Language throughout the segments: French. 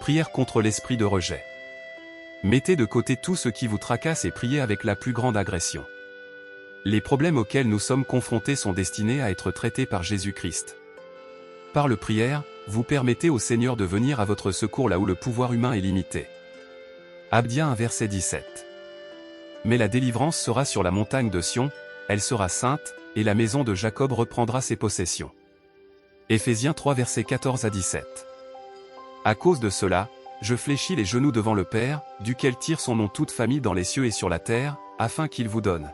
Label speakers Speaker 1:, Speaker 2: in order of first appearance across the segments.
Speaker 1: Prière contre l'esprit de rejet. Mettez de côté tout ce qui vous tracasse et priez avec la plus grande agression. Les problèmes auxquels nous sommes confrontés sont destinés à être traités par Jésus-Christ. Par le prière, vous permettez au Seigneur de venir à votre secours là où le pouvoir humain est limité. Abdien 1 verset 17. Mais la délivrance sera sur la montagne de Sion, elle sera sainte, et la maison de Jacob reprendra ses possessions. Éphésiens 3 versets 14 à 17. À cause de cela, je fléchis les genoux devant le Père, duquel tire son nom toute famille dans les cieux et sur la terre, afin qu'il vous donne,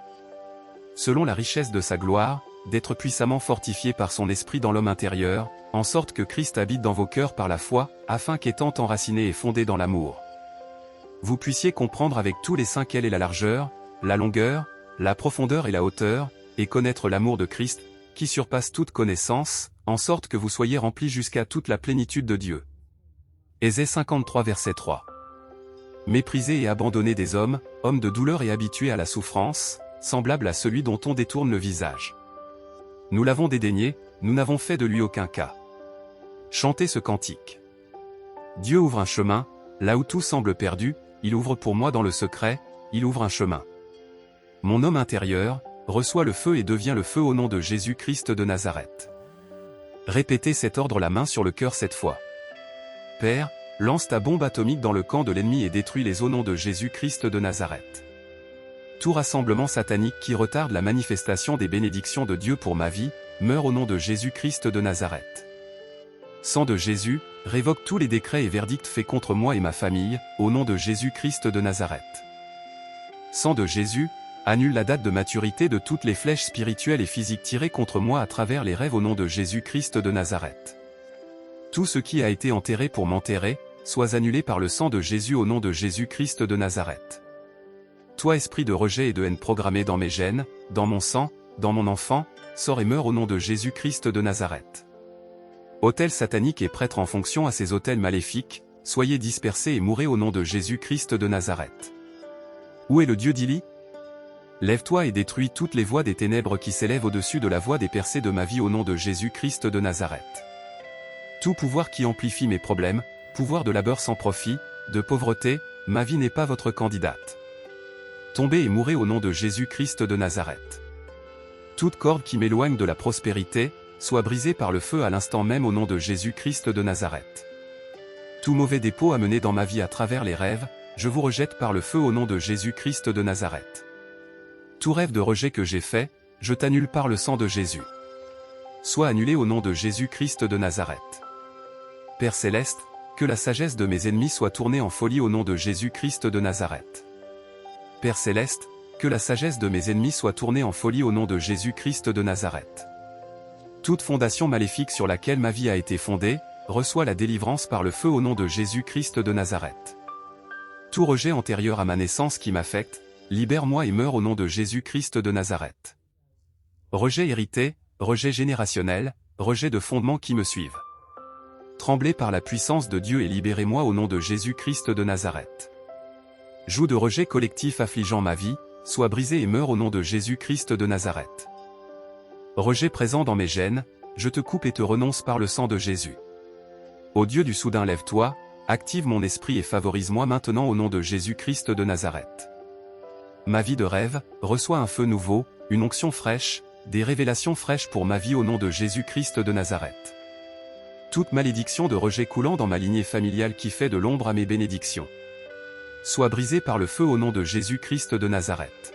Speaker 1: selon la richesse de sa gloire, d'être puissamment fortifié par son esprit dans l'homme intérieur, en sorte que Christ habite dans vos cœurs par la foi, afin qu'étant enraciné et fondé dans l'amour, vous puissiez comprendre avec tous les saints quelle est la largeur, la longueur, la profondeur et la hauteur, et connaître l'amour de Christ, qui surpasse toute connaissance, en sorte que vous soyez remplis jusqu'à toute la plénitude de Dieu. Ésée 53 verset 3. Méprisés et abandonnés des hommes, hommes de douleur et habitués à la souffrance, semblables à celui dont on détourne le visage. Nous l'avons dédaigné, nous n'avons fait de lui aucun cas. Chantez ce cantique. Dieu ouvre un chemin, là où tout semble perdu, il ouvre pour moi dans le secret, il ouvre un chemin. Mon homme intérieur reçoit le feu et devient le feu au nom de Jésus-Christ de Nazareth. Répétez cet ordre la main sur le cœur cette fois. Père, lance ta bombe atomique dans le camp de l'ennemi et détruis-les au nom de Jésus-Christ de Nazareth. Tout rassemblement satanique qui retarde la manifestation des bénédictions de Dieu pour ma vie, meurt au nom de Jésus-Christ de Nazareth. Sang de Jésus, révoque tous les décrets et verdicts faits contre moi et ma famille, au nom de Jésus-Christ de Nazareth. Sang de Jésus, annule la date de maturité de toutes les flèches spirituelles et physiques tirées contre moi à travers les rêves au nom de Jésus-Christ de Nazareth. Tout ce qui a été enterré pour m'enterrer, soit annulé par le sang de Jésus au nom de Jésus-Christ de Nazareth. Toi esprit de rejet et de haine programmé dans mes gènes, dans mon sang, dans mon enfant, sors et meurs au nom de Jésus-Christ de Nazareth. Autel satanique et prêtre en fonction à ces autels maléfiques, soyez dispersés et mourrez au nom de Jésus-Christ de Nazareth. Où est le Dieu d'Élie ? Lève-toi et détruis toutes les voies des ténèbres qui s'élèvent au-dessus de la voie des percées de ma vie au nom de Jésus-Christ de Nazareth. Tout pouvoir qui amplifie mes problèmes, pouvoir de labeur sans profit, de pauvreté, ma vie n'est pas votre candidate. Tombez et mourrez au nom de Jésus-Christ de Nazareth. Toute corde qui m'éloigne de la prospérité, soit brisée par le feu à l'instant même au nom de Jésus-Christ de Nazareth. Tout mauvais dépôt amené dans ma vie à travers les rêves, je vous rejette par le feu au nom de Jésus-Christ de Nazareth. Tout rêve de rejet que j'ai fait, je t'annule par le sang de Jésus. Sois annulé au nom de Jésus-Christ de Nazareth. Père céleste, que la sagesse de mes ennemis soit tournée en folie au nom de Jésus-Christ de Nazareth. Père céleste, que la sagesse de mes ennemis soit tournée en folie au nom de Jésus-Christ de Nazareth. Toute fondation maléfique sur laquelle ma vie a été fondée, reçoit la délivrance par le feu au nom de Jésus-Christ de Nazareth. Tout rejet antérieur à ma naissance qui m'affecte, libère-moi et meurs au nom de Jésus-Christ de Nazareth. Rejet hérité, rejet générationnel, rejet de fondements qui me suivent. Tremblez par la puissance de Dieu et libérez-moi au nom de Jésus-Christ de Nazareth. Joug de rejet collectif affligeant ma vie, sois brisé et meurs au nom de Jésus-Christ de Nazareth. Rejet présent dans mes gènes, je te coupe et te renonce par le sang de Jésus. Ô Dieu du soudain lève-toi, active mon esprit et favorise-moi maintenant au nom de Jésus-Christ de Nazareth. Ma vie de rêve, reçoit un feu nouveau, une onction fraîche, des révélations fraîches pour ma vie au nom de Jésus-Christ de Nazareth. Toute malédiction de rejet coulant dans ma lignée familiale qui fait de l'ombre à mes bénédictions, soit brisée par le feu au nom de Jésus-Christ de Nazareth.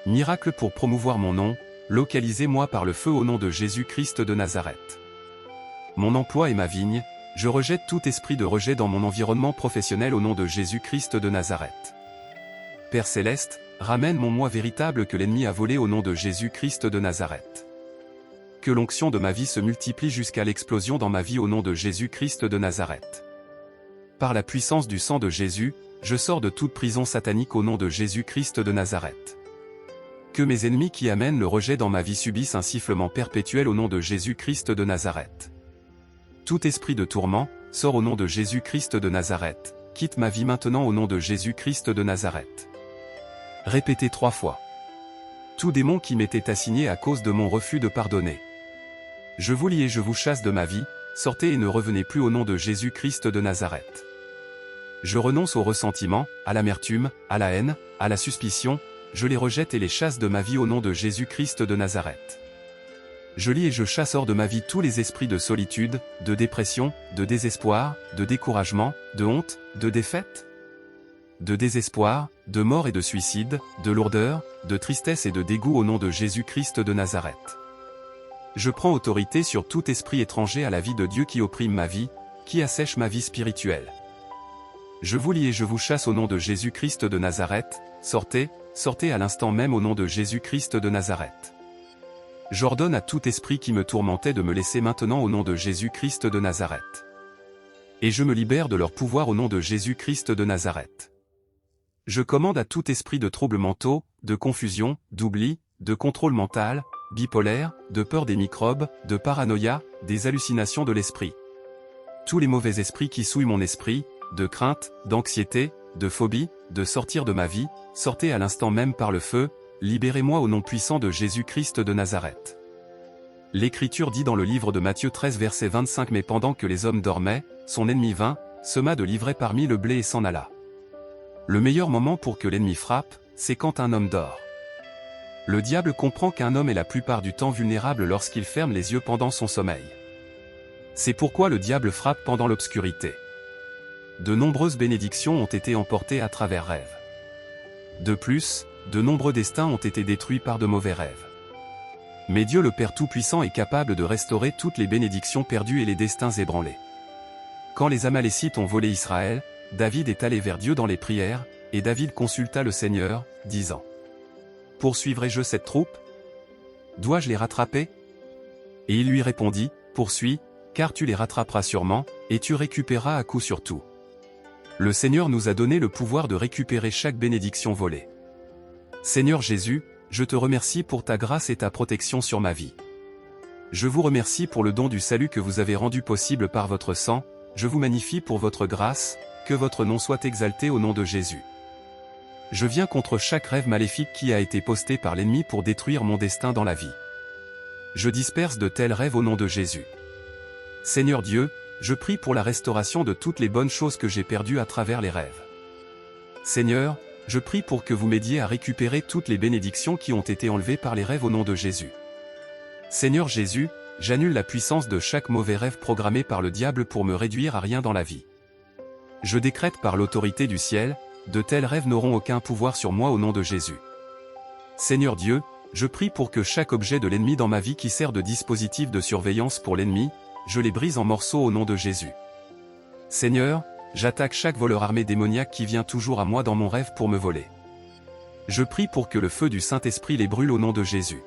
Speaker 1: Miracle pour promouvoir mon nom, localisez-moi par le feu au nom de Jésus-Christ de Nazareth. Mon emploi et ma vigne, je rejette tout esprit de rejet dans mon environnement professionnel au nom de Jésus-Christ de Nazareth. Père céleste, ramène mon moi véritable que l'ennemi a volé au nom de Jésus-Christ de Nazareth. Que l'onction de ma vie se multiplie jusqu'à l'explosion dans ma vie au nom de Jésus-Christ de Nazareth. Par la puissance du sang de Jésus, je sors de toute prison satanique au nom de Jésus-Christ de Nazareth. Que mes ennemis qui amènent le rejet dans ma vie subissent un sifflement perpétuel au nom de Jésus-Christ de Nazareth. Tout esprit de tourment, sort au nom de Jésus-Christ de Nazareth, quitte ma vie maintenant au nom de Jésus-Christ de Nazareth. Répétez 3 fois. Tout démon qui m'était assigné à cause de mon refus de pardonner, je vous lie et je vous chasse de ma vie, sortez et ne revenez plus au nom de Jésus-Christ de Nazareth. Je renonce au ressentiment, à l'amertume, à la haine, à la suspicion, je les rejette et les chasse de ma vie au nom de Jésus-Christ de Nazareth. Je lis et je chasse hors de ma vie tous les esprits de solitude, de dépression, de désespoir, de découragement, de honte, de défaite, de désespoir, de mort et de suicide, de lourdeur, de tristesse et de dégoût au nom de Jésus-Christ de Nazareth. Je prends autorité sur tout esprit étranger à la vie de Dieu qui opprime ma vie, qui assèche ma vie spirituelle. Je vous lie et je vous chasse au nom de Jésus-Christ de Nazareth, sortez, sortez à l'instant même au nom de Jésus-Christ de Nazareth. J'ordonne à tout esprit qui me tourmentait de me laisser maintenant au nom de Jésus-Christ de Nazareth. Et je me libère de leur pouvoir au nom de Jésus-Christ de Nazareth. Je commande à tout esprit de troubles mentaux, de confusion, d'oubli, de contrôle mental, bipolaire, de peur des microbes, de paranoïa, des hallucinations de l'esprit. Tous les mauvais esprits qui souillent mon esprit, de crainte, d'anxiété, de phobie, de sortir de ma vie, sortez à l'instant même par le feu, libérez-moi au nom puissant de Jésus-Christ de Nazareth. L'Écriture dit dans le livre de Matthieu 13 verset 25 « Mais pendant que les hommes dormaient, son ennemi vint, sema de l'ivraie parmi le blé et s'en alla. » Le meilleur moment pour que l'ennemi frappe, c'est quand un homme dort. Le diable comprend qu'un homme est la plupart du temps vulnérable lorsqu'il ferme les yeux pendant son sommeil. C'est pourquoi le diable frappe pendant l'obscurité. De nombreuses bénédictions ont été emportées à travers rêves. De plus, de nombreux destins ont été détruits par de mauvais rêves. Mais Dieu le Père Tout-Puissant est capable de restaurer toutes les bénédictions perdues et les destins ébranlés. Quand les Amalécites ont volé Israël, David est allé vers Dieu dans les prières, et David consulta le Seigneur, disant : « Poursuivrai-je cette troupe ? Dois-je les rattraper ? » Et il lui répondit : « Poursuis, car tu les rattraperas sûrement, et tu récupéreras à coup sur tout. » Le Seigneur nous a donné le pouvoir de récupérer chaque bénédiction volée. Seigneur Jésus, je te remercie pour ta grâce et ta protection sur ma vie. Je vous remercie pour le don du salut que vous avez rendu possible par votre sang, je vous magnifie pour votre grâce, que votre nom soit exalté au nom de Jésus. Je viens contre chaque rêve maléfique qui a été posté par l'ennemi pour détruire mon destin dans la vie. Je disperse de tels rêves au nom de Jésus. Seigneur Dieu, je prie pour la restauration de toutes les bonnes choses que j'ai perdues à travers les rêves. Seigneur, je prie pour que vous m'aidiez à récupérer toutes les bénédictions qui ont été enlevées par les rêves au nom de Jésus. Seigneur Jésus, j'annule la puissance de chaque mauvais rêve programmé par le diable pour me réduire à rien dans la vie. Je décrète par l'autorité du ciel, de tels rêves n'auront aucun pouvoir sur moi au nom de Jésus. Seigneur Dieu, je prie pour que chaque objet de l'ennemi dans ma vie qui sert de dispositif de surveillance pour l'ennemi, je les brise en morceaux au nom de Jésus. Seigneur, j'attaque chaque voleur armé démoniaque qui vient toujours à moi dans mon rêve pour me voler. Je prie pour que le feu du Saint-Esprit les brûle au nom de Jésus.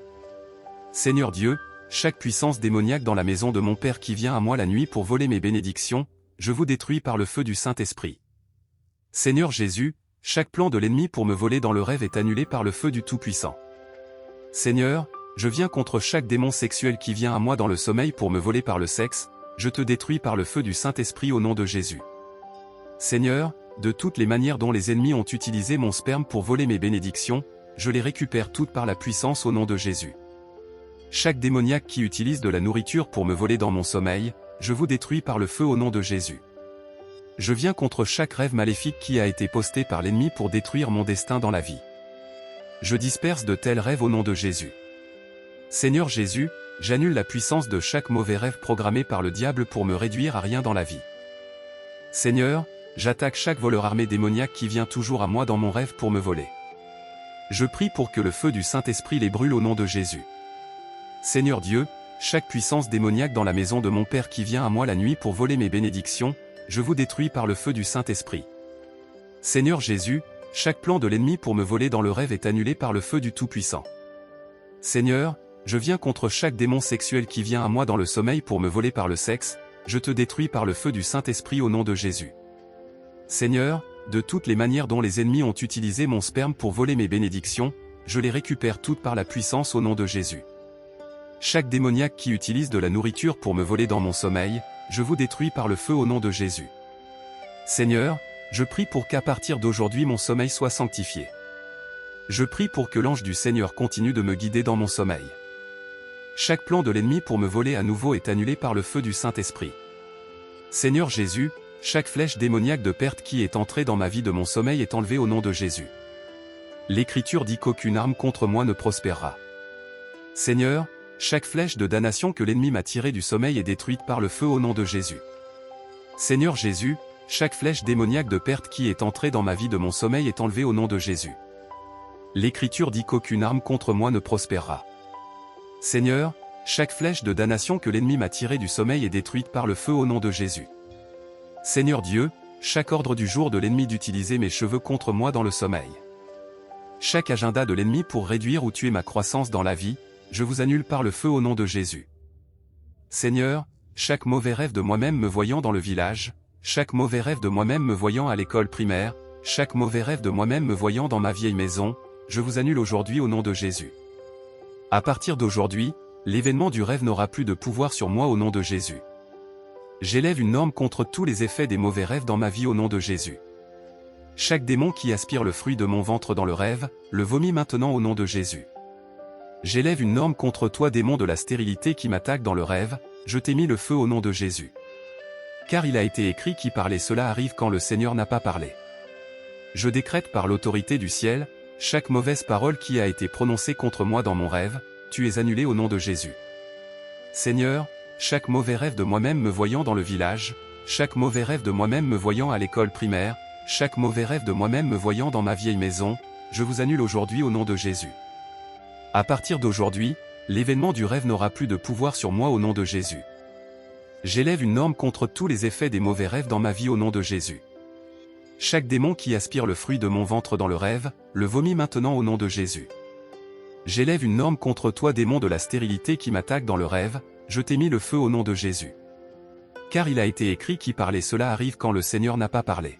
Speaker 1: Seigneur Dieu, chaque puissance démoniaque dans la maison de mon Père qui vient à moi la nuit pour voler mes bénédictions, je vous détruis par le feu du Saint-Esprit. Seigneur Jésus, chaque plan de l'ennemi pour me voler dans le rêve est annulé par le feu du Tout-Puissant. Seigneur, je viens contre chaque démon sexuel qui vient à moi dans le sommeil pour me voler par le sexe, je te détruis par le feu du Saint-Esprit au nom de Jésus. Seigneur, de toutes les manières dont les ennemis ont utilisé mon sperme pour voler mes bénédictions, je les récupère toutes par la puissance au nom de Jésus. Chaque démoniaque qui utilise de la nourriture pour me voler dans mon sommeil, je vous détruis par le feu au nom de Jésus. Je viens contre chaque rêve maléfique qui a été posté par l'ennemi pour détruire mon destin dans la vie. Je disperse de tels rêves au nom de Jésus. Seigneur Jésus, j'annule la puissance de chaque mauvais rêve programmé par le diable pour me réduire à rien dans la vie. Seigneur, j'attaque chaque voleur armé démoniaque qui vient toujours à moi dans mon rêve pour me voler. Je prie pour que le feu du Saint-Esprit les brûle au nom de Jésus. Seigneur Dieu, chaque puissance démoniaque dans la maison de mon Père qui vient à moi la nuit pour voler mes bénédictions, je vous détruis par le feu du Saint-Esprit. Seigneur Jésus, chaque plan de l'ennemi pour me voler dans le rêve est annulé par le feu du Tout-Puissant. Seigneur, je viens contre chaque démon sexuel qui vient à moi dans le sommeil pour me voler par le sexe, je te détruis par le feu du Saint-Esprit au nom de Jésus. Seigneur, de toutes les manières dont les ennemis ont utilisé mon sperme pour voler mes bénédictions, je les récupère toutes par la puissance au nom de Jésus. Chaque démoniaque qui utilise de la nourriture pour me voler dans mon sommeil, je vous détruis par le feu au nom de Jésus. Seigneur, je prie pour qu'à partir d'aujourd'hui mon sommeil soit sanctifié. Je prie pour que l'ange du Seigneur continue de me guider dans mon sommeil. Chaque plan de l'ennemi pour me voler à nouveau est annulé par le feu du Saint-Esprit. Seigneur Jésus, chaque flèche démoniaque de perte qui est entrée dans ma vie de mon sommeil est enlevée au nom de Jésus. L'Écriture dit qu'aucune arme contre moi ne prospérera. Seigneur, chaque flèche de damnation que l'ennemi m'a tirée du sommeil est détruite par le feu au nom de Jésus. Seigneur Jésus, chaque flèche démoniaque de perte qui est entrée dans ma vie de mon sommeil est enlevée au nom de Jésus. L'Écriture dit qu'aucune arme contre moi ne prospérera. Seigneur, chaque flèche de damnation que l'ennemi m'a tirée du sommeil est détruite par le feu au nom de Jésus. Seigneur Dieu, chaque ordre du jour de l'ennemi d'utiliser mes cheveux contre moi dans le sommeil. Chaque agenda de l'ennemi pour réduire ou tuer ma croissance dans la vie, je vous annule par le feu au nom de Jésus. Seigneur, chaque mauvais rêve de moi-même me voyant dans le village, chaque mauvais rêve de moi-même me voyant à l'école primaire, chaque mauvais rêve de moi-même me voyant dans ma vieille maison, je vous annule aujourd'hui au nom de Jésus. À partir d'aujourd'hui, l'événement du rêve n'aura plus de pouvoir sur moi au nom de Jésus. J'élève une norme contre tous les effets des mauvais rêves dans ma vie au nom de Jésus. Chaque démon qui aspire le fruit de mon ventre dans le rêve, le vomit maintenant au nom de Jésus. J'élève une norme contre toi démon de la stérilité qui m'attaque dans le rêve, je t'ai mis le feu au nom de Jésus. Car il a été écrit qui parlait cela arrive quand le Seigneur n'a pas parlé. Je décrète par l'autorité du ciel, chaque mauvaise parole qui a été prononcée contre moi dans mon rêve, tu es annulée au nom de Jésus. Seigneur, chaque mauvais rêve de moi-même me voyant dans le village, chaque mauvais rêve de moi-même me voyant à l'école primaire, chaque mauvais rêve de moi-même me voyant dans ma vieille maison, je vous annule aujourd'hui au nom de Jésus. À partir d'aujourd'hui, l'événement du rêve n'aura plus de pouvoir sur moi au nom de Jésus. J'élève une norme contre tous les effets des mauvais rêves dans ma vie au nom de Jésus. Chaque démon qui aspire le fruit de mon ventre dans le rêve, le vomit maintenant au nom de Jésus. J'élève une norme contre toi démon de la stérilité qui m'attaque dans le rêve, je t'ai mis le feu au nom de Jésus. Car il a été écrit qui parlait cela arrive quand le Seigneur n'a pas parlé.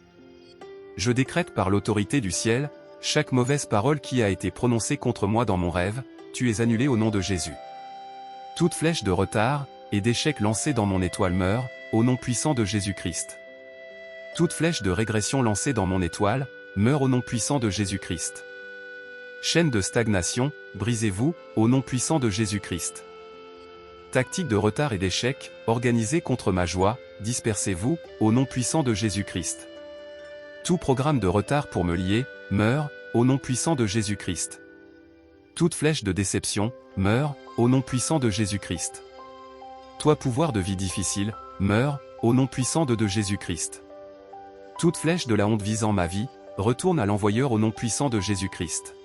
Speaker 1: Je décrète par l'autorité du ciel, chaque mauvaise parole qui a été prononcée contre moi dans mon rêve, tu es annulée au nom de Jésus. Toute flèche de retard et d'échec lancée dans mon étoile meurt, au nom puissant de Jésus-Christ. Toute flèche de régression lancée dans mon étoile, meurt au nom puissant de Jésus-Christ. Chaîne de stagnation, brisez-vous, au nom puissant de Jésus-Christ. Tactique de retard et d'échec, organisée contre ma joie, dispersez-vous, au nom puissant de Jésus-Christ. Tout programme de retard pour me lier, meurt, au nom puissant de Jésus-Christ. Toute flèche de déception, meurt, au nom puissant de Jésus-Christ. Toi pouvoir de vie difficile, meurt, au nom puissant de Jésus-Christ. Toute flèche de la honte visant ma vie, retourne à l'envoyeur au nom puissant de Jésus-Christ.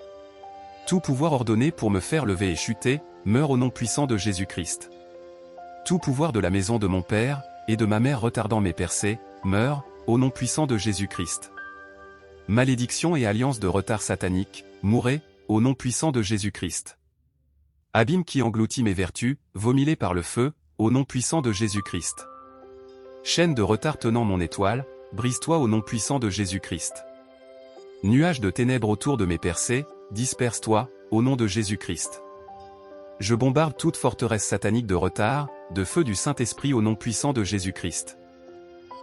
Speaker 1: Tout pouvoir ordonné pour me faire lever et chuter, meurt au nom puissant de Jésus-Christ. Tout pouvoir de la maison de mon père, et de ma mère retardant mes percées, meurt, au nom puissant de Jésus-Christ. Malédiction et alliance de retard satanique, mourez, au nom puissant de Jésus-Christ. Abîme qui engloutit mes vertus, vomis-les par le feu, au nom puissant de Jésus-Christ. Chaîne de retard tenant mon étoile, brise-toi au nom puissant de Jésus-Christ. Nuage de ténèbres autour de mes percées, disperse-toi, au nom de Jésus-Christ. Je bombarde toute forteresse satanique de retard, de feu du Saint-Esprit au nom puissant de Jésus-Christ.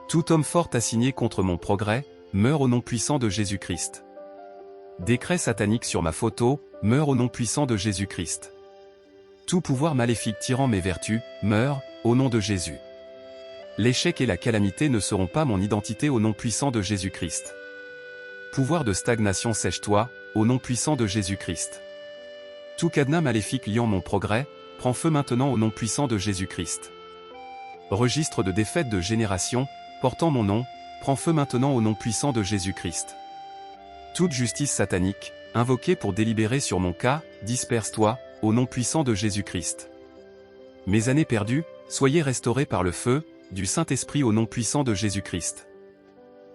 Speaker 1: Tout homme fort assigné contre mon progrès, meurt au nom puissant de Jésus-Christ. Décret satanique sur ma photo, meurt au nom puissant de Jésus-Christ. Tout pouvoir maléfique tirant mes vertus, meurt, au nom de Jésus. L'échec et la calamité ne seront pas mon identité au nom puissant de Jésus-Christ. Pouvoir de stagnation sèche-toi, au nom puissant de Jésus-Christ. Tout cadenas maléfique liant mon progrès, prend feu maintenant au nom puissant de Jésus-Christ. Registre de défaite de génération, portant mon nom, prend feu maintenant au nom puissant de Jésus-Christ. Toute justice satanique, invoquée pour délibérer sur mon cas, disperse-toi, au nom puissant de Jésus-Christ. Mes années perdues, soyez restaurées par le feu, du Saint-Esprit au nom puissant de Jésus-Christ.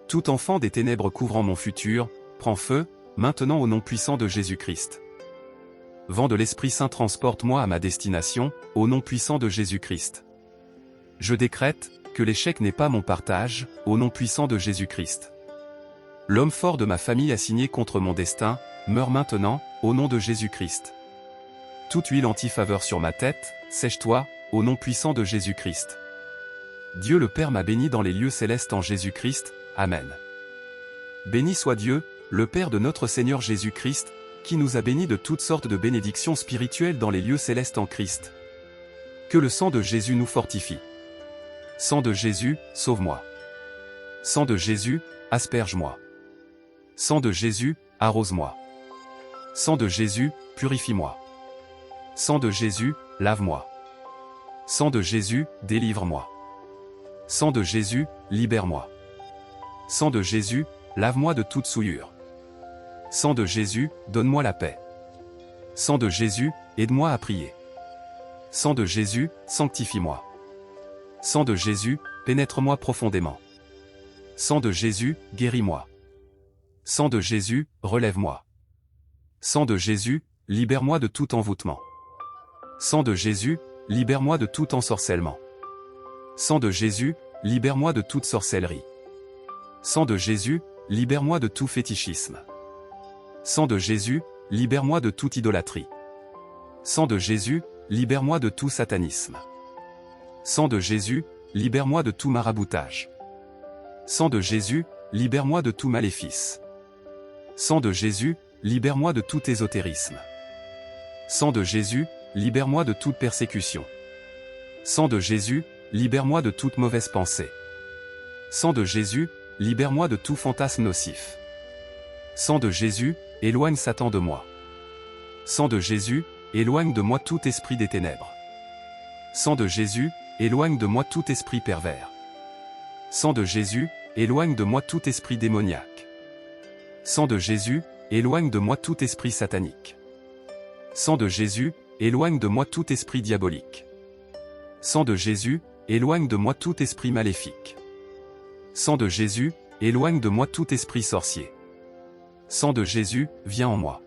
Speaker 1: Tout enfant des ténèbres couvrant mon futur, prend feu, maintenant au nom puissant de Jésus-Christ. Vent de l'Esprit Saint transporte-moi à ma destination, au nom puissant de Jésus-Christ. Je décrète, que l'échec n'est pas mon partage, au nom puissant de Jésus-Christ. L'homme fort de ma famille assigné contre mon destin, meurt maintenant, au nom de Jésus-Christ. Toute huile anti-faveur sur ma tête, sèche-toi, au nom puissant de Jésus-Christ. Dieu le Père m'a béni dans les lieux célestes en Jésus-Christ, Amen. Béni soit Dieu, le Père de notre Seigneur Jésus-Christ, qui nous a bénis de toutes sortes de bénédictions spirituelles dans les lieux célestes en Christ. Que le sang de Jésus nous fortifie. Sang de Jésus, sauve-moi. Sang de Jésus, asperge-moi. Sang de Jésus, arrose-moi. Sang de Jésus, purifie-moi. Sang de Jésus, lave-moi. Sang de Jésus, délivre-moi. Sang de Jésus, libère-moi. Sang de Jésus, lave-moi de toute souillure. Sang de Jésus, donne-moi la paix. Sang de Jésus, aide-moi à prier. Sang de Jésus, sanctifie-moi. Sang de Jésus, pénètre-moi profondément. Sang de Jésus, guéris-moi. Sang de Jésus, relève-moi. Sang de Jésus, libère-moi de tout envoûtement. Sang de Jésus, libère-moi de tout ensorcellement. Sang de Jésus, libère-moi de toute sorcellerie. Sang de Jésus, libère-moi de tout fétichisme. Sang de Jésus, libère-moi de toute idolâtrie. Sang de Jésus, libère-moi de tout satanisme. Sang de Jésus, libère-moi de tout maraboutage. Sang de Jésus, libère-moi de tout maléfice. Sang de Jésus, libère-moi de tout ésotérisme. Sang de Jésus, libère-moi de toute persécution. Sang de Jésus, libère-moi de toute mauvaise pensée. Sang de Jésus, libère-moi de tout fantasme nocif. Sang de Jésus, éloigne Satan de moi. Sang de Jésus, éloigne de moi tout esprit des ténèbres. Sang de Jésus, éloigne de moi tout esprit pervers. Sang de Jésus, éloigne de moi tout esprit démoniaque. Sang de Jésus, éloigne de moi tout esprit satanique. Sang de Jésus, éloigne de moi tout esprit diabolique. Sang de Jésus, éloigne de moi tout esprit maléfique. Sang de Jésus, éloigne de moi tout esprit sorcier. Sang de Jésus, viens en moi.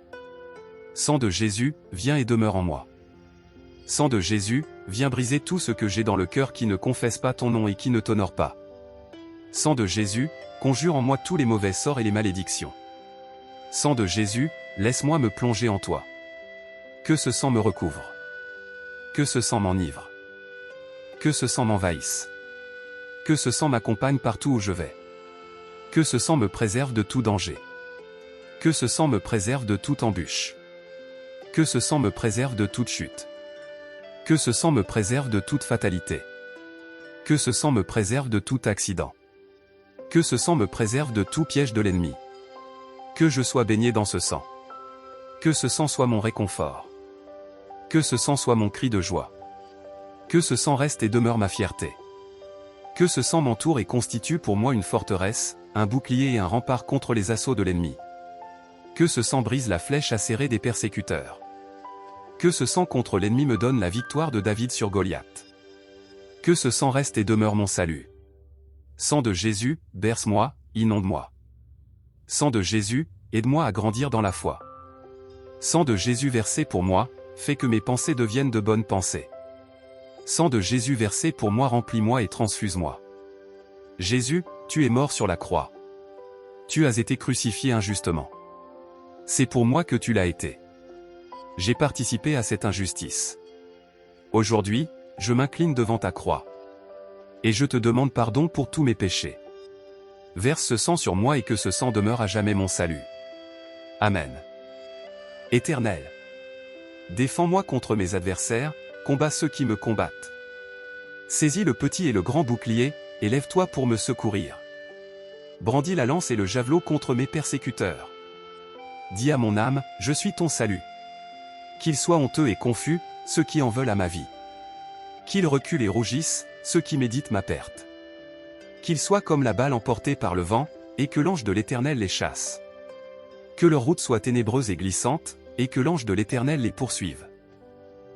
Speaker 1: Sang de Jésus, viens et demeure en moi. Sang de Jésus, viens briser tout ce que j'ai dans le cœur qui ne confesse pas ton nom et qui ne t'honore pas. Sang de Jésus, conjure en moi tous les mauvais sorts et les malédictions. Sang de Jésus, laisse-moi me plonger en toi. Que ce sang me recouvre. Que ce sang m'enivre. Que ce sang m'envahisse. Que ce sang m'accompagne partout où je vais. Que ce sang me préserve de tout danger. Que ce sang me préserve de toute embûche. Que ce sang me préserve de toute chute. Que ce sang me préserve de toute fatalité. Que ce sang me préserve de tout accident. Que ce sang me préserve de tout piège de l'ennemi. Que je sois baigné dans ce sang. Que ce sang soit mon réconfort. Que ce sang soit mon cri de joie. Que ce sang reste et demeure ma fierté. Que ce sang m'entoure et constitue pour moi une forteresse, un bouclier et un rempart contre les assauts de l'ennemi. Que ce sang brise la flèche acérée des persécuteurs. Que ce sang contre l'ennemi me donne la victoire de David sur Goliath. Que ce sang reste et demeure mon salut. Sang de Jésus, berce-moi, inonde-moi. Sang de Jésus, aide-moi à grandir dans la foi. Sang de Jésus versé pour moi, fais que mes pensées deviennent de bonnes pensées. Sang de Jésus versé pour moi, remplis-moi et transfuse-moi. Jésus, tu es mort sur la croix. Tu as été crucifié injustement. C'est pour moi que tu l'as été. J'ai participé à cette injustice. Aujourd'hui, je m'incline devant ta croix. Et je te demande pardon pour tous mes péchés. Verse ce sang sur moi et que ce sang demeure à jamais mon salut. Amen. Éternel, défends-moi contre mes adversaires, combats ceux qui me combattent. Saisis le petit et le grand bouclier, et lève-toi pour me secourir. Brandis la lance et le javelot contre mes persécuteurs. Dis à mon âme, je suis ton salut. Qu'ils soient honteux et confus, ceux qui en veulent à ma vie. Qu'ils reculent et rougissent, ceux qui méditent ma perte. Qu'ils soient comme la balle emportée par le vent, et que l'ange de l'Éternel les chasse. Que leur route soit ténébreuse et glissante, et que l'ange de l'Éternel les poursuive.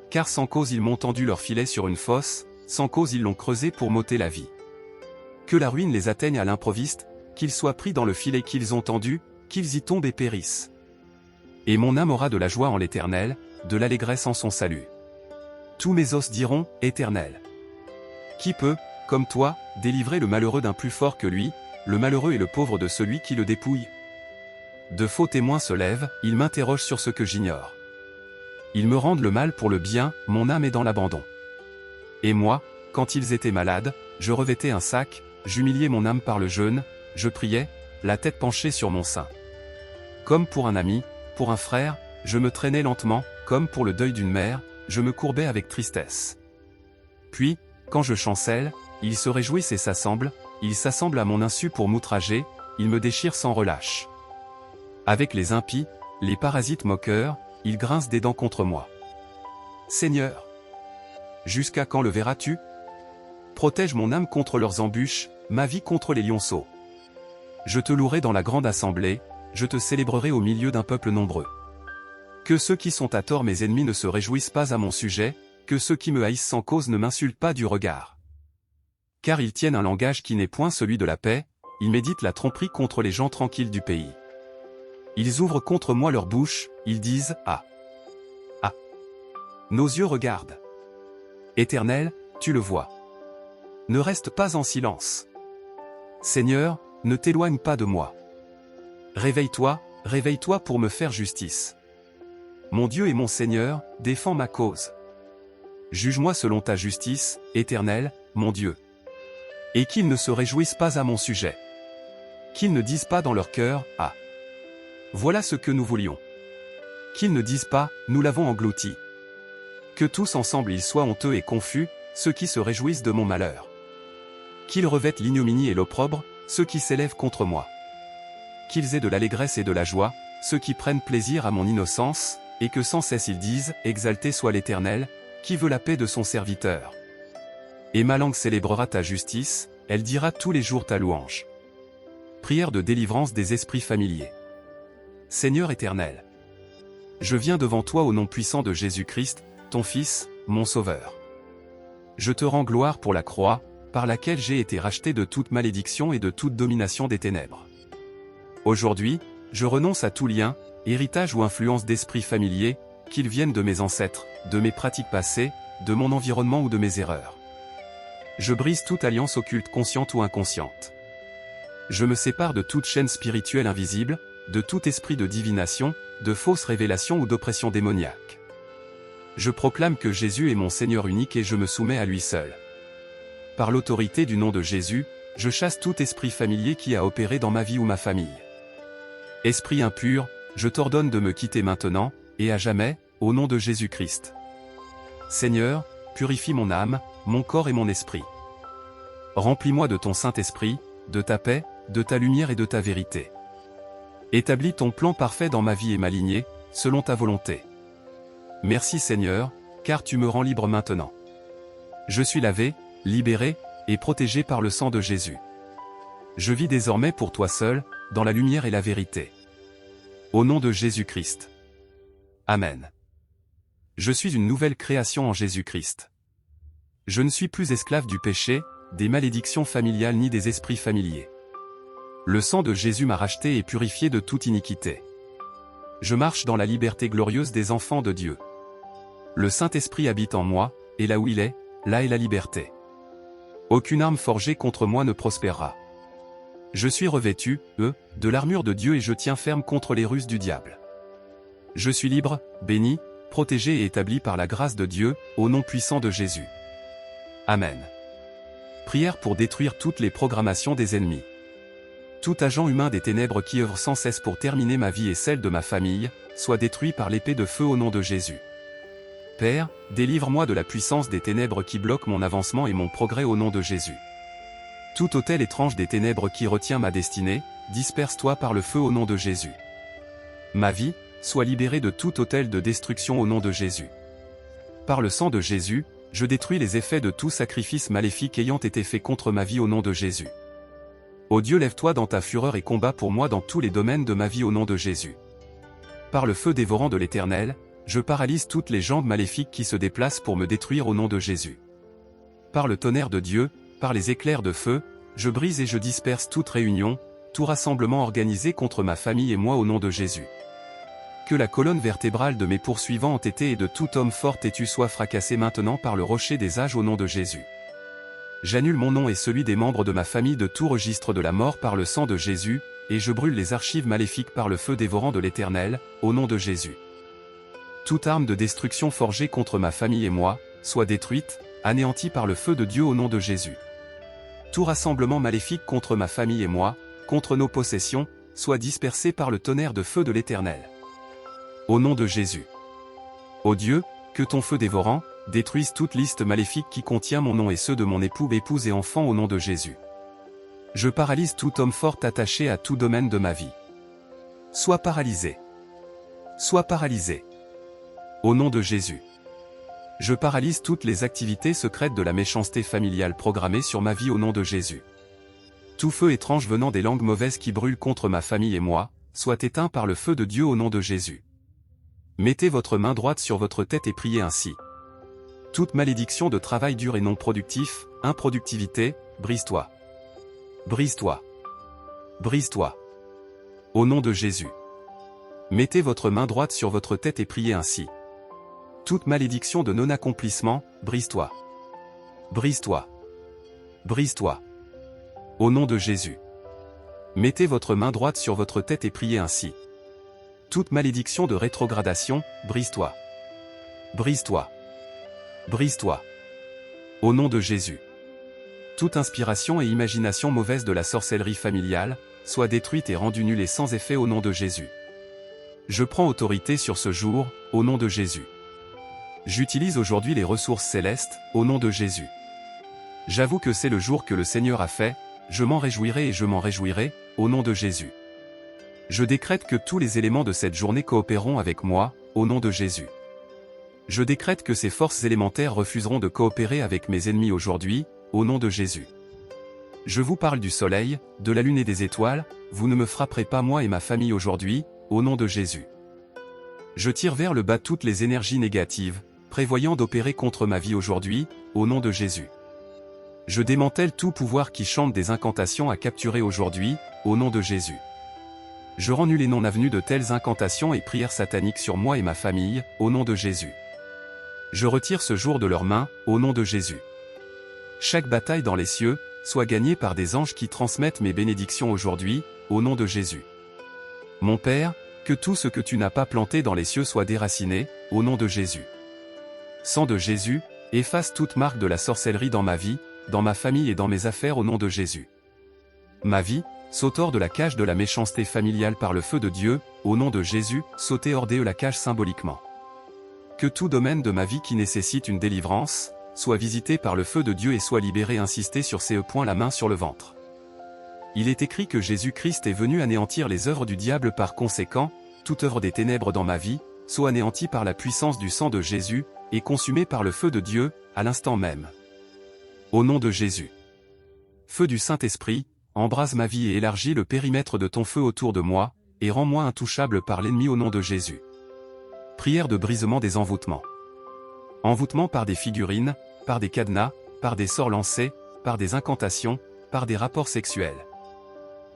Speaker 1: Car sans cause ils m'ont tendu leur filet sur une fosse, sans cause ils l'ont creusé pour m'ôter la vie. Que la ruine les atteigne à l'improviste, qu'ils soient pris dans le filet qu'ils ont tendu, qu'ils y tombent et périssent. Et mon âme aura de la joie en l'Éternel, de l'allégresse en son salut. Tous mes os diront, Éternel. Qui peut, comme toi, délivrer le malheureux d'un plus fort que lui, le malheureux et le pauvre de celui qui le dépouille? De faux témoins se lèvent, ils m'interrogent sur ce que j'ignore. Ils me rendent le mal pour le bien, mon âme est dans l'abandon. Et moi, quand ils étaient malades, je revêtais un sac, j'humiliais mon âme par le jeûne, je priais, la tête penchée sur mon sein. Comme pour un ami, pour un frère, je me traînais lentement, comme pour le deuil d'une mère, je me courbais avec tristesse. Puis, quand je chancelle, ils se réjouissent et s'assemblent, ils s'assemblent à mon insu pour m'outrager, ils me déchirent sans relâche. Avec les impies, les parasites moqueurs, ils grincent des dents contre moi. Seigneur, jusqu'à quand le verras-tu? Protège mon âme contre leurs embûches, ma vie contre les lionceaux. Je te louerai dans la grande assemblée, je te célébrerai au milieu d'un peuple nombreux. Que ceux qui sont à tort mes ennemis ne se réjouissent pas à mon sujet, que ceux qui me haïssent sans cause ne m'insultent pas du regard. Car ils tiennent un langage qui n'est point celui de la paix, ils méditent la tromperie contre les gens tranquilles du pays. Ils ouvrent contre moi leur bouche, ils disent « Ah! Ah !» Nos yeux regardent. Éternel, tu le vois. Ne reste pas en silence. Seigneur, ne t'éloigne pas de moi. Réveille-toi, réveille-toi pour me faire justice. Mon Dieu et mon Seigneur, défends ma cause. Juge-moi selon ta justice, Éternel, mon Dieu. Et qu'ils ne se réjouissent pas à mon sujet. Qu'ils ne disent pas dans leur cœur, « Ah! Voilà ce que nous voulions. » Qu'ils ne disent pas, « Nous l'avons englouti. » Que tous ensemble ils soient honteux et confus, ceux qui se réjouissent de mon malheur. Qu'ils revêtent l'ignominie et l'opprobre, ceux qui s'élèvent contre moi. Qu'ils aient de l'allégresse et de la joie, ceux qui prennent plaisir à mon innocence, et que sans cesse ils disent, « Exalté soit l'Éternel, qui veut la paix de son serviteur. » Et ma langue célébrera ta justice, elle dira tous les jours ta louange. Prière de délivrance des esprits familiers. Seigneur éternel, je viens devant toi au nom puissant de Jésus-Christ, ton Fils, mon Sauveur. Je te rends gloire pour la croix, par laquelle j'ai été racheté de toute malédiction et de toute domination des ténèbres. Aujourd'hui, je renonce à tout lien, héritage ou influence d'esprits familiers, qu'ils viennent de mes ancêtres, de mes pratiques passées, de mon environnement ou de mes erreurs. Je brise toute alliance occulte consciente ou inconsciente. Je me sépare de toute chaîne spirituelle invisible, de tout esprit de divination, de fausses révélations ou d'oppression démoniaque. Je proclame que Jésus est mon Seigneur unique et je me soumets à lui seul. Par l'autorité du nom de Jésus, je chasse tout esprit familier qui a opéré dans ma vie ou ma famille. Esprit impur, je t'ordonne de me quitter maintenant, et à jamais, au nom de Jésus-Christ. Seigneur, purifie mon âme, mon corps et mon esprit. Remplis-moi de ton Saint-Esprit, de ta paix, de ta lumière et de ta vérité. Établis ton plan parfait dans ma vie et ma lignée, selon ta volonté. Merci Seigneur, car tu me rends libre maintenant. Je suis lavé, libéré, et protégé par le sang de Jésus. Je vis désormais pour toi seul, dans la lumière et la vérité. Au nom de Jésus-Christ. Amen. Je suis une nouvelle création en Jésus-Christ. Je ne suis plus esclave du péché, des malédictions familiales ni des esprits familiers. Le sang de Jésus m'a racheté et purifié de toute iniquité. Je marche dans la liberté glorieuse des enfants de Dieu. Le Saint-Esprit habite en moi, et là où il est, là est la liberté. Aucune arme forgée contre moi ne prospérera. Je suis revêtu, de l'armure de Dieu et je tiens ferme contre les ruses du diable. Je suis libre, béni, protégé et établi par la grâce de Dieu, au nom puissant de Jésus. Amen. Prière pour détruire toutes les programmations des ennemis. Tout agent humain des ténèbres qui œuvre sans cesse pour terminer ma vie et celle de ma famille, soit détruit par l'épée de feu au nom de Jésus. Père, délivre-moi de la puissance des ténèbres qui bloquent mon avancement et mon progrès au nom de Jésus. Tout autel étrange des ténèbres qui retient ma destinée, disperse-toi par le feu au nom de Jésus. Ma vie, soit libérée de tout autel de destruction au nom de Jésus. Par le sang de Jésus, je détruis les effets de tout sacrifice maléfique ayant été fait contre ma vie au nom de Jésus. Ô Dieu, lève-toi dans ta fureur et combat pour moi dans tous les domaines de ma vie au nom de Jésus. Par le feu dévorant de l'Éternel, je paralyse toutes les jambes maléfiques qui se déplacent pour me détruire au nom de Jésus. Par le tonnerre de Dieu, par les éclairs de feu, je brise et je disperse toute réunion, tout rassemblement organisé contre ma famille et moi au nom de Jésus. Que la colonne vertébrale de mes poursuivants entêtés et de tout homme fort têtu soit fracassée maintenant par le rocher des âges au nom de Jésus. J'annule mon nom et celui des membres de ma famille de tout registre de la mort par le sang de Jésus, et je brûle les archives maléfiques par le feu dévorant de l'Éternel, au nom de Jésus. Toute arme de destruction forgée contre ma famille et moi, soit détruite, anéantie par le feu de Dieu au nom de Jésus. Tout rassemblement maléfique contre ma famille et moi, contre nos possessions, soit dispersé par le tonnerre de feu de l'Éternel. Au nom de Jésus. Ô Dieu, que ton feu dévorant, détruise toute liste maléfique qui contient mon nom et ceux de mon époux, épouse et enfants au nom de Jésus. Je paralyse tout homme fort attaché à tout domaine de ma vie. Sois paralysé. Sois paralysé. Au nom de Jésus. Je paralyse toutes les activités secrètes de la méchanceté familiale programmée sur ma vie au nom de Jésus. Tout feu étrange venant des langues mauvaises qui brûlent contre ma famille et moi, soit éteint par le feu de Dieu au nom de Jésus. Mettez votre main droite sur votre tête et priez ainsi. Toute malédiction de travail dur et non productif, improductivité, brise-toi. Brise-toi. Brise-toi. Au nom de Jésus. Mettez votre main droite sur votre tête et priez ainsi. Toute malédiction de non-accomplissement, brise-toi. Brise-toi. Brise-toi. Au nom de Jésus. Mettez votre main droite sur votre tête et priez ainsi. Toute malédiction de rétrogradation, brise-toi. Brise-toi. Brise-toi. Au nom de Jésus. Toute inspiration et imagination mauvaise de la sorcellerie familiale, soit détruite et rendue nulle et sans effet au nom de Jésus. Je prends autorité sur ce jour, au nom de Jésus. J'utilise aujourd'hui les ressources célestes, au nom de Jésus. J'avoue que c'est le jour que le Seigneur a fait, je m'en réjouirai et je m'en réjouirai, au nom de Jésus. Je décrète que tous les éléments de cette journée coopéreront avec moi, au nom de Jésus. Je décrète que ces forces élémentaires refuseront de coopérer avec mes ennemis aujourd'hui, au nom de Jésus. Je vous parle du soleil, de la lune et des étoiles, vous ne me frapperez pas moi et ma famille aujourd'hui, au nom de Jésus. Je tire vers le bas toutes les énergies négatives, prévoyant d'opérer contre ma vie aujourd'hui, au nom de Jésus. Je démantèle tout pouvoir qui chante des incantations à capturer aujourd'hui, au nom de Jésus. Je rends nul et non avenu de telles incantations et prières sataniques sur moi et ma famille, au nom de Jésus. Je retire ce jour de leurs mains, au nom de Jésus. Chaque bataille dans les cieux, soit gagnée par des anges qui transmettent mes bénédictions aujourd'hui, au nom de Jésus. Mon Père, que tout ce que tu n'as pas planté dans les cieux soit déraciné, au nom de Jésus. Sang de Jésus, efface toute marque de la sorcellerie dans ma vie, dans ma famille et dans mes affaires au nom de Jésus. Ma vie, saute hors de la cage de la méchanceté familiale par le feu de Dieu, au nom de Jésus, sautez hors de la cage symboliquement. Que tout domaine de ma vie qui nécessite une délivrance, soit visité par le feu de Dieu et soit libéré. Insistez sur ces points, la main sur le ventre. Il est écrit que Jésus-Christ est venu anéantir les œuvres du diable, par conséquent, toute œuvre des ténèbres dans ma vie, soit anéantie par la puissance du sang de Jésus, et consumée par le feu de Dieu, à l'instant même. Au nom de Jésus. Feu du Saint-Esprit, embrase ma vie et élargis le périmètre de ton feu autour de moi, et rends-moi intouchable par l'ennemi au nom de Jésus. Prière de brisement des envoûtements. Envoûtement par des figurines, par des cadenas, par des sorts lancés, par des incantations, par des rapports sexuels.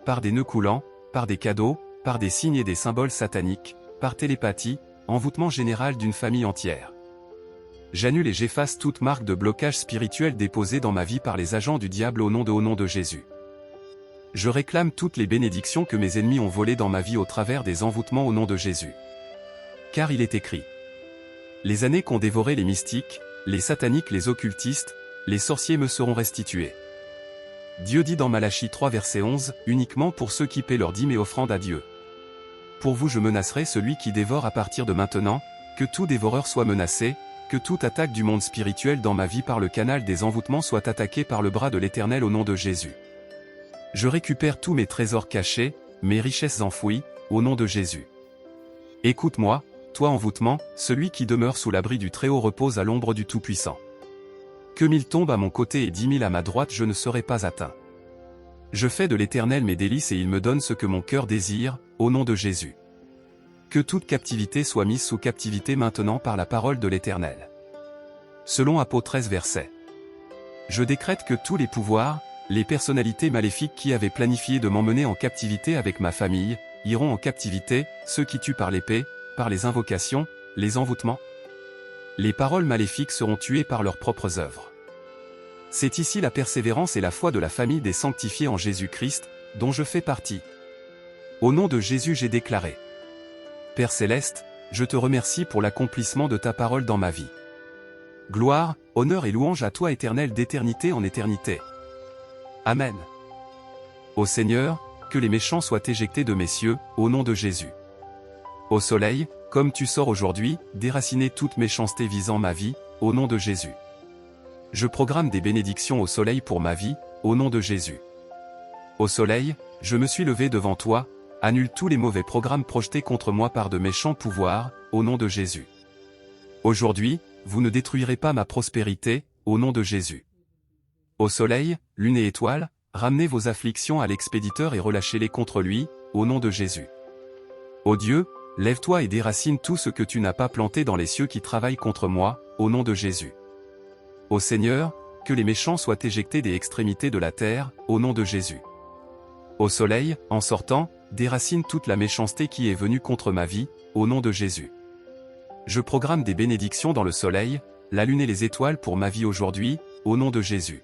Speaker 1: Par des nœuds coulants, par des cadeaux, par des signes et des symboles sataniques, par télépathie, envoûtement général d'une famille entière. J'annule et j'efface toute marque de blocage spirituel déposée dans ma vie par les agents du diable au nom de Jésus. Je réclame toutes les bénédictions que mes ennemis ont volées dans ma vie au travers des envoûtements au nom de Jésus. Car il est écrit. Les années qu'ont dévoré les mystiques, les sataniques, les occultistes, les sorciers me seront restitués. Dieu dit dans Malachie 3 verset 11, uniquement pour ceux qui paient leur dîme et offrande à Dieu. Pour vous je menacerai celui qui dévore à partir de maintenant, que tout dévoreur soit menacé, que toute attaque du monde spirituel dans ma vie par le canal des envoûtements soit attaquée par le bras de l'Éternel au nom de Jésus. Je récupère tous mes trésors cachés, mes richesses enfouies, au nom de Jésus. Écoute-moi, toi envoûtement, celui qui demeure sous l'abri du Très-Haut repose à l'ombre du Tout-Puissant. Que 1000 tombent à mon côté et 10 000 à ma droite, je ne serai pas atteint. Je fais de l'Éternel mes délices et il me donne ce que mon cœur désire, au nom de Jésus. Que toute captivité soit mise sous captivité maintenant par la parole de l'Éternel. Selon Apôtre 13 verset. Je décrète que tous les pouvoirs, les personnalités maléfiques qui avaient planifié de m'emmener en captivité avec ma famille, iront en captivité, ceux qui tuent par l'épée, par les invocations, les envoûtements. Les paroles maléfiques seront tuées par leurs propres œuvres. C'est ici la persévérance et la foi de la famille des sanctifiés en Jésus-Christ, dont je fais partie. Au nom de Jésus j'ai déclaré. Père Céleste, je te remercie pour l'accomplissement de ta parole dans ma vie. Gloire, honneur et louange à toi Éternel d'éternité en éternité. Amen. Ô Seigneur, que les méchants soient éjectés de mes cieux, au nom de Jésus. Ô Soleil, comme tu sors aujourd'hui, déraciner toute méchanceté visant ma vie, au nom de Jésus. Je programme des bénédictions au Soleil pour ma vie, au nom de Jésus. Ô soleil, je me suis levé devant toi, annule tous les mauvais programmes projetés contre moi par de méchants pouvoirs, au nom de Jésus. Aujourd'hui, vous ne détruirez pas ma prospérité, au nom de Jésus. Ô soleil, lune et étoiles, ramenez vos afflictions à l'expéditeur et relâchez-les contre lui, au nom de Jésus. Ô Dieu, lève-toi et déracine tout ce que tu n'as pas planté dans les cieux qui travaillent contre moi, au nom de Jésus. Ô Seigneur, que les méchants soient éjectés des extrémités de la terre, au nom de Jésus. Ô soleil, en sortant, déracine toute la méchanceté qui est venue contre ma vie, au nom de Jésus. Je programme des bénédictions dans le soleil, la lune et les étoiles pour ma vie aujourd'hui, au nom de Jésus.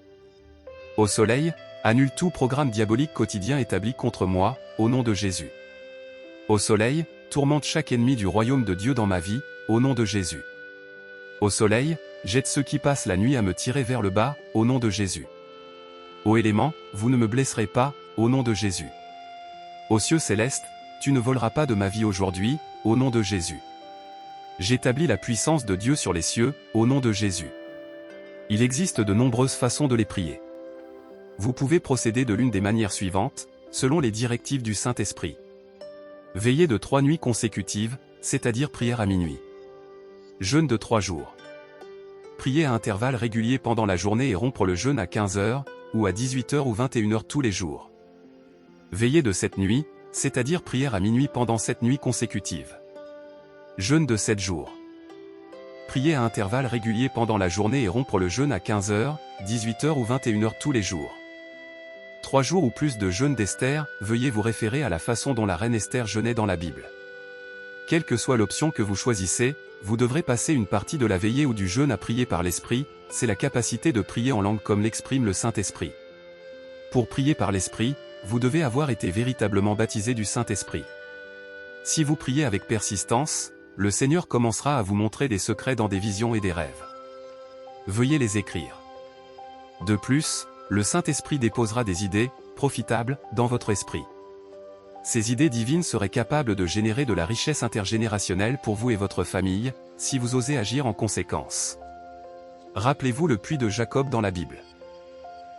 Speaker 1: Ô soleil, annule tout programme diabolique quotidien établi contre moi, au nom de Jésus. Ô soleil, tourmente chaque ennemi du royaume de Dieu dans ma vie, au nom de Jésus. Ô soleil, jette ceux qui passent la nuit à me tirer vers le bas, au nom de Jésus. Ô élément, vous ne me blesserez pas, au nom de Jésus. Ô cieux céleste, tu ne voleras pas de ma vie aujourd'hui, au nom de Jésus. J'établis la puissance de Dieu sur les cieux, au nom de Jésus. Il existe de nombreuses façons de les prier. Vous pouvez procéder de l'une des manières suivantes, selon les directives du Saint-Esprit. Veillez de 3 nuits consécutives, c'est-à-dire prière à minuit. Jeûne de 3 jours. Priez à intervalles réguliers pendant la journée et rompre le jeûne à 15 h, ou à 18 h ou 21 h tous les jours. Veillez de 7 nuits, c'est-à-dire prière à minuit pendant 7 nuits consécutives. Jeûne de 7 jours. Priez à intervalles réguliers pendant la journée et rompre le jeûne à 15 h, 18 h ou 21 h tous les jours. 3 jours ou plus de jeûne d'Esther, veuillez vous référer à la façon dont la reine Esther jeûnait dans la Bible. Quelle que soit l'option que vous choisissez, vous devrez passer une partie de la veillée ou du jeûne à prier par l'Esprit, c'est la capacité de prier en langue comme l'exprime le Saint-Esprit. Pour prier par l'Esprit, vous devez avoir été véritablement baptisé du Saint-Esprit. Si vous priez avec persistance, le Seigneur commencera à vous montrer des secrets dans des visions et des rêves. Veuillez les écrire. De plus, le Saint-Esprit déposera des idées, profitables, dans votre esprit. Ces idées divines seraient capables de générer de la richesse intergénérationnelle pour vous et votre famille, si vous osez agir en conséquence. Rappelez-vous le puits de Jacob dans la Bible.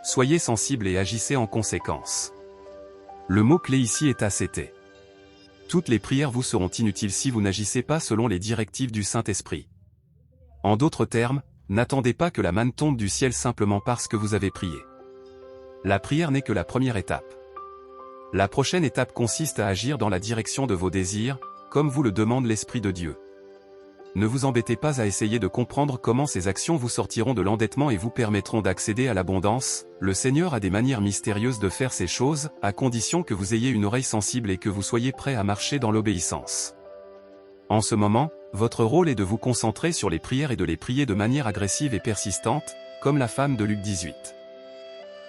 Speaker 1: Soyez sensibles et agissez en conséquence. Le mot-clé ici est ascété. Toutes les prières vous seront inutiles si vous n'agissez pas selon les directives du Saint-Esprit. En d'autres termes, n'attendez pas que la manne tombe du ciel simplement parce que vous avez prié. La prière n'est que la première étape. La prochaine étape consiste à agir dans la direction de vos désirs, comme vous le demande l'Esprit de Dieu. Ne vous embêtez pas à essayer de comprendre comment ces actions vous sortiront de l'endettement et vous permettront d'accéder à l'abondance. Le Seigneur a des manières mystérieuses de faire ces choses, à condition que vous ayez une oreille sensible et que vous soyez prêt à marcher dans l'obéissance. En ce moment, votre rôle est de vous concentrer sur les prières et de les prier de manière agressive et persistante, comme la femme de Luc 18.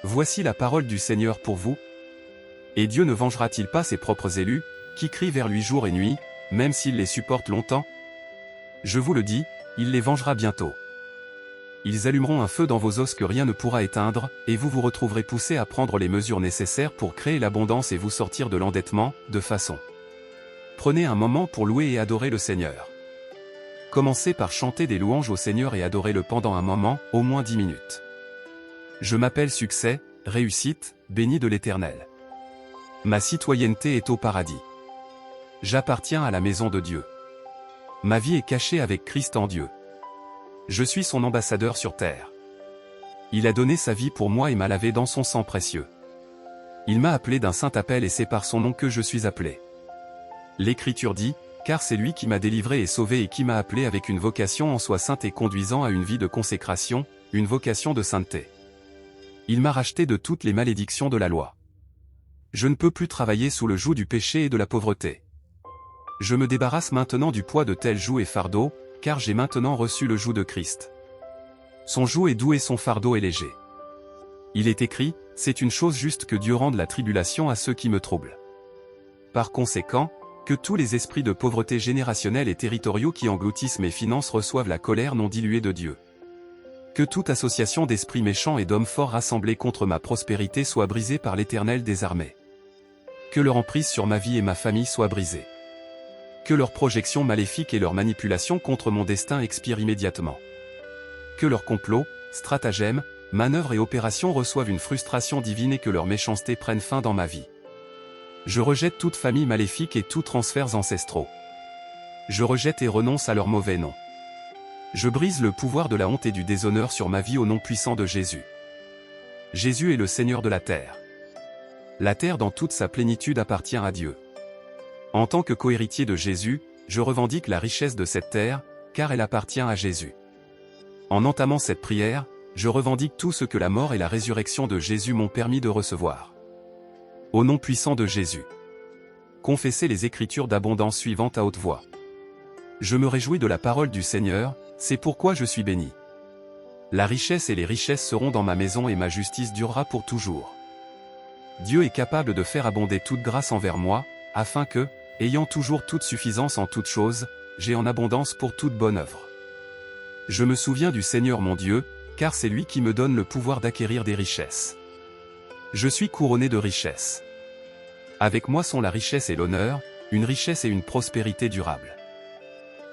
Speaker 1: Voici la parole du Seigneur pour vous. Et Dieu ne vengera-t-il pas ses propres élus, qui crient vers lui jour et nuit, même s'il les supporte longtemps? Je vous le dis, il les vengera bientôt. Ils allumeront un feu dans vos os que rien ne pourra éteindre, et vous vous retrouverez poussé à prendre les mesures nécessaires pour créer l'abondance et vous sortir de l'endettement, de façon. Prenez un moment pour louer et adorer le Seigneur. Commencez par chanter des louanges au Seigneur et adorez-le pendant un moment, au moins 10 minutes. Je m'appelle succès, réussite, béni de l'Éternel. Ma citoyenneté est au paradis. J'appartiens à la maison de Dieu. Ma vie est cachée avec Christ en Dieu. Je suis son ambassadeur sur terre. Il a donné sa vie pour moi et m'a lavé dans son sang précieux. Il m'a appelé d'un saint appel et c'est par son nom que je suis appelé. L'Écriture dit, car c'est lui qui m'a délivré et sauvé et qui m'a appelé avec une vocation en soi sainte et conduisant à une vie de consécration, une vocation de sainteté. Il m'a racheté de toutes les malédictions de la loi. Je ne peux plus travailler sous le joug du péché et de la pauvreté. Je me débarrasse maintenant du poids de tels jougs et fardeaux, car j'ai maintenant reçu le joug de Christ. Son joug est doux et son fardeau est léger. Il est écrit, c'est une chose juste que Dieu rende la tribulation à ceux qui me troublent. Par conséquent, que tous les esprits de pauvreté générationnelle et territoriaux qui engloutissent mes finances reçoivent la colère non diluée de Dieu. Que toute association d'esprits méchants et d'hommes forts rassemblés contre ma prospérité soit brisée par l'Éternel des armées. Que leur emprise sur ma vie et ma famille soit brisée. Que leurs projections maléfiques et leurs manipulations contre mon destin expirent immédiatement. Que leurs complots, stratagèmes, manœuvres et opérations reçoivent une frustration divine et que leur méchanceté prenne fin dans ma vie. Je rejette toute famille maléfique et tous transferts ancestraux. Je rejette et renonce à leur mauvais nom. Je brise le pouvoir de la honte et du déshonneur sur ma vie au nom puissant de Jésus. Jésus est le Seigneur de la terre. La terre dans toute sa plénitude appartient à Dieu. En tant que cohéritier de Jésus, je revendique la richesse de cette terre, car elle appartient à Jésus. En entamant cette prière, je revendique tout ce que la mort et la résurrection de Jésus m'ont permis de recevoir. Au nom puissant de Jésus. Confessez les Écritures d'abondance suivantes à haute voix. Je me réjouis de la parole du Seigneur, c'est pourquoi je suis béni. La richesse et les richesses seront dans ma maison et ma justice durera pour toujours. Dieu est capable de faire abonder toute grâce envers moi, afin que, ayant toujours toute suffisance en toutes choses, j'ai en abondance pour toute bonne œuvre. Je me souviens du Seigneur mon Dieu, car c'est lui qui me donne le pouvoir d'acquérir des richesses. Je suis couronné de richesses. Avec moi sont la richesse et l'honneur, une richesse et une prospérité durable.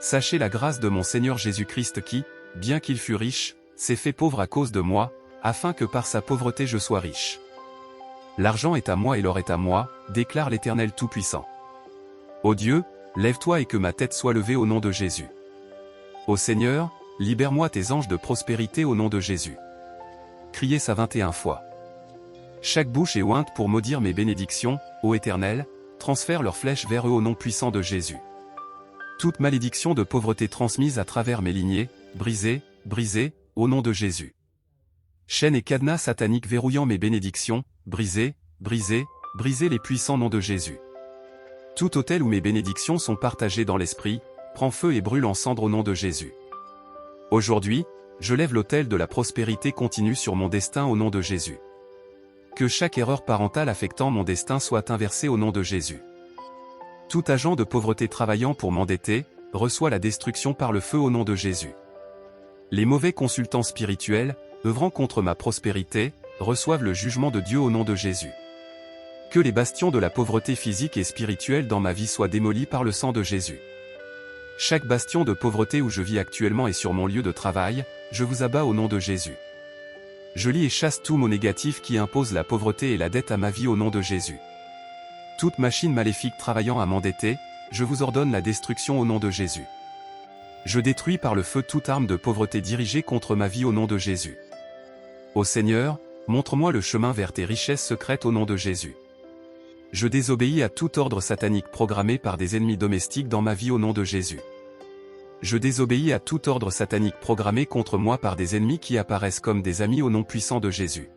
Speaker 1: Sachez la grâce de mon Seigneur Jésus-Christ qui, bien qu'il fût riche, s'est fait pauvre à cause de moi, afin que par sa pauvreté je sois riche. L'argent est à moi et l'or est à moi, déclare l'Éternel Tout-Puissant. Ô Dieu, lève-toi et que ma tête soit levée au nom de Jésus. Ô Seigneur, libère-moi tes anges de prospérité au nom de Jésus. Criez ça 21 fois. Chaque bouche est ointe pour maudire mes bénédictions, ô Éternel, transfère leurs flèches vers eux au nom puissant de Jésus. Toute malédiction de pauvreté transmise à travers mes lignées, brisée, brisée, au nom de Jésus. Chaînes et cadenas sataniques verrouillant mes bénédictions, brisez, brisez, brisez les puissants noms de Jésus. Tout autel où mes bénédictions sont partagées dans l'esprit, prend feu et brûle en cendres au nom de Jésus. Aujourd'hui, je lève l'autel de la prospérité continue sur mon destin au nom de Jésus. Que chaque erreur parentale affectant mon destin soit inversée au nom de Jésus. Tout agent de pauvreté travaillant pour m'endetter, reçoit la destruction par le feu au nom de Jésus. Les mauvais consultants spirituels, œuvrant contre ma prospérité, reçoivent le jugement de Dieu au nom de Jésus. Que les bastions de la pauvreté physique et spirituelle dans ma vie soient démolis par le sang de Jésus. Chaque bastion de pauvreté où je vis actuellement et sur mon lieu de travail, je vous abats au nom de Jésus. Je lie et chasse tout mot négatif qui impose la pauvreté et la dette à ma vie au nom de Jésus. Toute machine maléfique travaillant à m'endetter, je vous ordonne la destruction au nom de Jésus. Je détruis par le feu toute arme de pauvreté dirigée contre ma vie au nom de Jésus. Ô Seigneur, montre-moi le chemin vers tes richesses secrètes au nom de Jésus. Je désobéis à tout ordre satanique programmé par des ennemis domestiques dans ma vie au nom de Jésus. Je désobéis à tout ordre satanique programmé contre moi par des ennemis qui apparaissent comme des amis au nom puissant de Jésus.